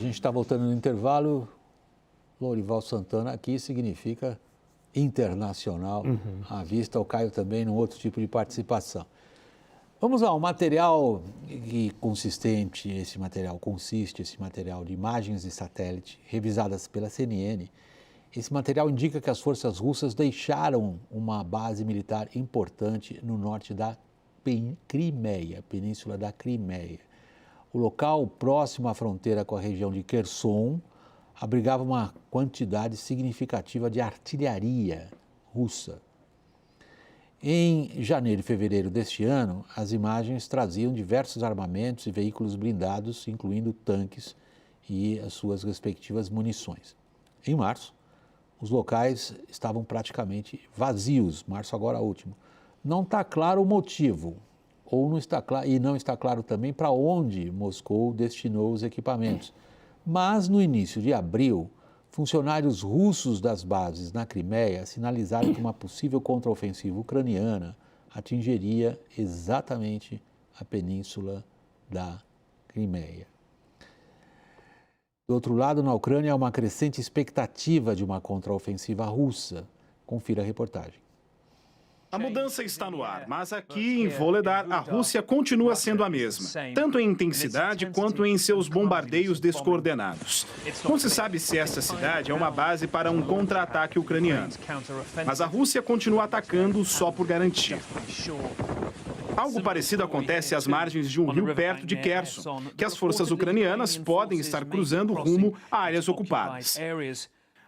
A gente está voltando no intervalo. Lorival Santana aqui significa internacional. À vista, o Caio também num outro tipo de participação. Vamos lá, o material consiste, esse material de imagens de satélite revisadas pela CNN. Esse material indica que as forças russas deixaram uma base militar importante no norte da Crimeia, Península da Crimeia. O local, próximo à fronteira com a região de Kherson, abrigava uma quantidade significativa de artilharia russa. Em janeiro e fevereiro deste ano, as imagens traziam diversos armamentos e veículos blindados, incluindo tanques e as suas respectivas munições. Em março, os locais estavam praticamente vazios, março agora último. Não está claro o motivo, não está claro também para onde Moscou destinou os equipamentos. Mas no início de abril, funcionários russos das bases na Crimeia sinalizaram que uma possível contraofensiva ucraniana atingiria exatamente a península da Crimeia. Do outro lado, na Ucrânia, há uma crescente expectativa de uma contraofensiva russa. Confira a reportagem. A mudança está no ar, mas aqui em Volodar, a Rússia continua sendo a mesma, tanto em intensidade quanto em seus bombardeios descoordenados. Não se sabe se esta cidade é uma base para um contra-ataque ucraniano, mas a Rússia continua atacando só por garantia. Algo parecido acontece às margens de um rio perto de Kherson, que as forças ucranianas podem estar cruzando rumo a áreas ocupadas.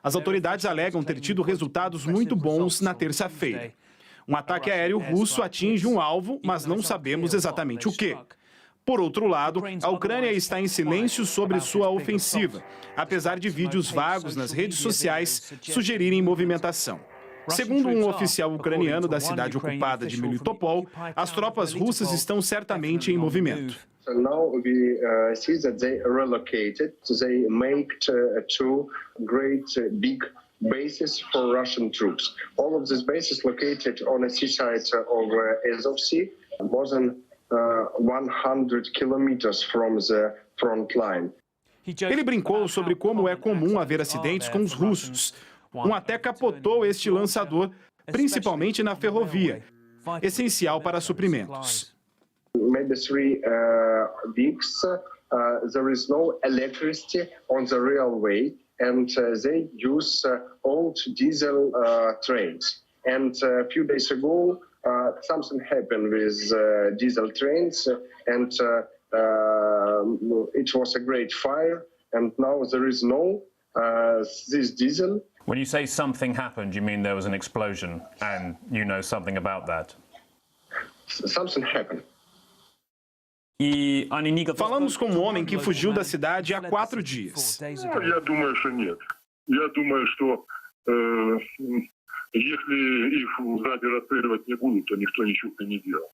As autoridades alegam ter tido resultados muito bons na terça-feira. Um ataque aéreo russo atinge um alvo, mas não sabemos exatamente o quê. Por outro lado, a Ucrânia está em silêncio sobre sua ofensiva, apesar de vídeos vagos nas redes sociais sugerirem movimentação. Segundo um oficial ucraniano da cidade ocupada de Melitopol, as tropas russas estão certamente em movimento. So now we see that they relocated. They made two great big bases for Russian troops. All of these bases located on a seaside of Azov Sea, more than 100 kilometers from the front line. Ele brincou sobre como é comum haver acidentes com os russos. Um até capotou este lançador, principalmente na ferrovia, essencial para suprimentos. Maybe 3 weeks, there is no electricity on the railway, and they use old diesel trains. And a few days ago, something happened with diesel trains, and it was a great fire, and now there is no this diesel. When you say something happened, you mean there was an explosion, and you know something about that? Something happened. Falamos com um homem que fugiu da cidade há 4 dias. Я думаю, что нет. Я думаю, что если их сзади расстреливать не будут, то никто ничего не делал.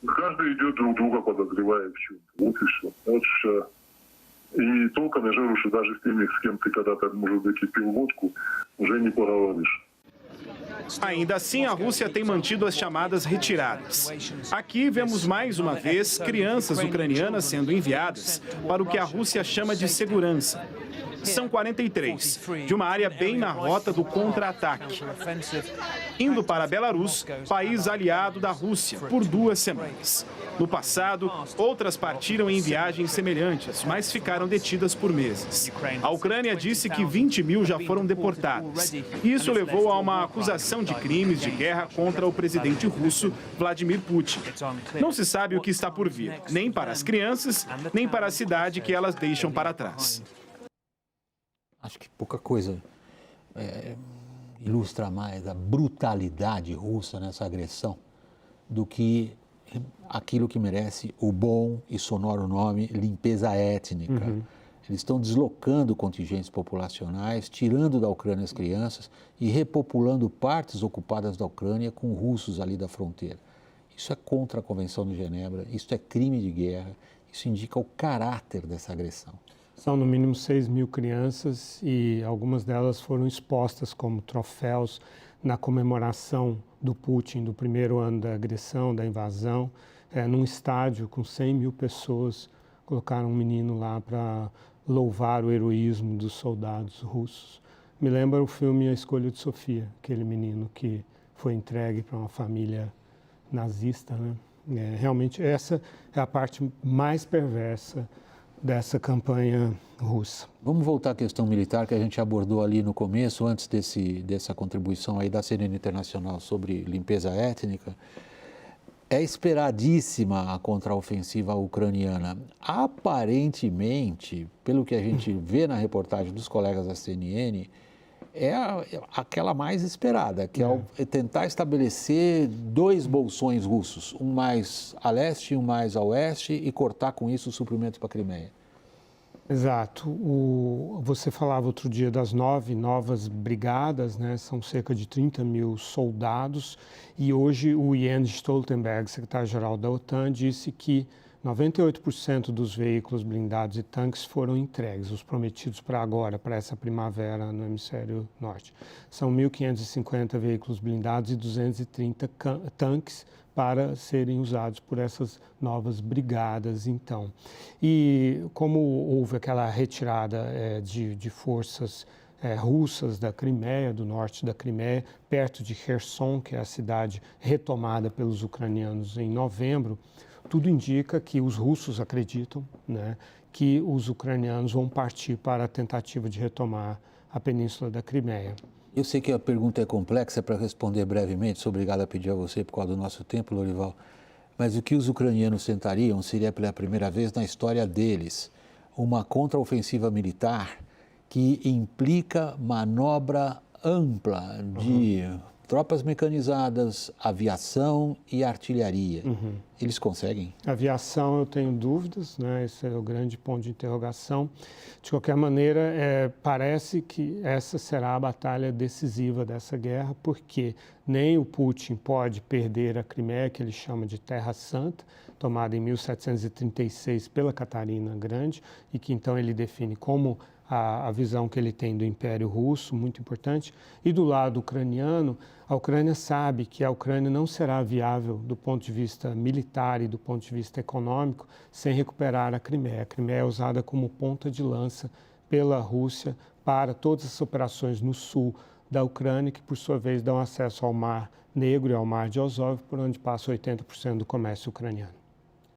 Каждый идет друг друга подозревая в чем-то. Вот и все. Вот все. И толком я говорю, что даже с теми, с кем ты когда-то, может быть, и пил водку, уже не поговоришь. Ainda assim, a Rússia tem mantido as chamadas retiradas. Aqui vemos mais uma vez crianças ucranianas sendo enviadas para o que a Rússia chama de segurança. São 43, de uma área bem na rota do contra-ataque, indo para a Belarus, país aliado da Rússia, por 2 semanas. No passado, outras partiram em viagens semelhantes, mas ficaram detidas por meses. A Ucrânia disse que 20 mil já foram deportadas. Isso levou a uma acusação de crimes de guerra contra o presidente russo, Vladimir Putin. Não se sabe o que está por vir, nem para as crianças, nem para a cidade que elas deixam para trás. Acho que pouca coisa ilustra mais a brutalidade russa nessa agressão do que aquilo que merece o bom e sonoro nome limpeza étnica. Eles estão deslocando contingentes populacionais, tirando da Ucrânia as crianças e repopulando partes ocupadas da Ucrânia com russos ali da fronteira. Isso é contra a Convenção de Genebra, isso é crime de guerra, isso indica o caráter dessa agressão. São no mínimo 6 mil crianças e algumas delas foram expostas como troféus na comemoração do Putin, do primeiro ano da agressão, da invasão, num estádio com 100 mil pessoas, colocaram um menino lá para louvar o heroísmo dos soldados russos. Me lembra o filme A Escolha de Sofia, aquele menino que foi entregue para uma família nazista, né? Realmente essa é a parte mais perversa dessa campanha russa. Vamos voltar à questão militar que a gente abordou ali no começo, antes dessa contribuição aí da CNN Internacional sobre limpeza étnica. É esperadíssima a contraofensiva ucraniana. Aparentemente, pelo que a gente vê na reportagem dos colegas da CNN, é aquela mais esperada, que é tentar estabelecer dois bolsões russos, um mais a leste e um mais a oeste, e cortar com isso o suprimento para a Crimeia. Exato. Você falava outro dia das 9 novas brigadas, né? São cerca de 30 mil soldados, e hoje o Jens Stoltenberg, secretário-geral da OTAN, disse que 98% dos veículos blindados e tanques foram entregues, os prometidos para agora, para essa primavera no hemisfério norte. São 1.550 veículos blindados e 230 tanques para serem usados por essas novas brigadas, então. E como houve aquela retirada de forças russas da Crimeia, do norte da Crimeia, perto de Kherson, que é a cidade retomada pelos ucranianos em novembro, tudo indica que os russos acreditam, né, que os ucranianos vão partir para a tentativa de retomar a península da Crimeia. Eu sei que a pergunta é complexa, para responder brevemente, sou obrigado a pedir a você por causa do nosso tempo, Lorival, mas o que os ucranianos tentariam seria pela primeira vez na história deles uma contraofensiva militar que implica manobra ampla de tropas mecanizadas, aviação e artilharia. Eles conseguem? Aviação eu tenho dúvidas, né? Esse é o grande ponto de interrogação. De qualquer maneira, parece que essa será a batalha decisiva dessa guerra, porque nem o Putin pode perder a Crimeia, que ele chama de Terra Santa, tomada em 1736 pela Catarina Grande, e que então ele define como a visão que ele tem do Império Russo, muito importante. E do lado ucraniano, a Ucrânia sabe que a Ucrânia não será viável do ponto de vista militar e do ponto de vista econômico sem recuperar a Crimeia. A Crimeia é usada como ponta de lança pela Rússia para todas as operações no sul da Ucrânia, que por sua vez dão acesso ao Mar Negro e ao Mar de Azov, por onde passa 80% do comércio ucraniano.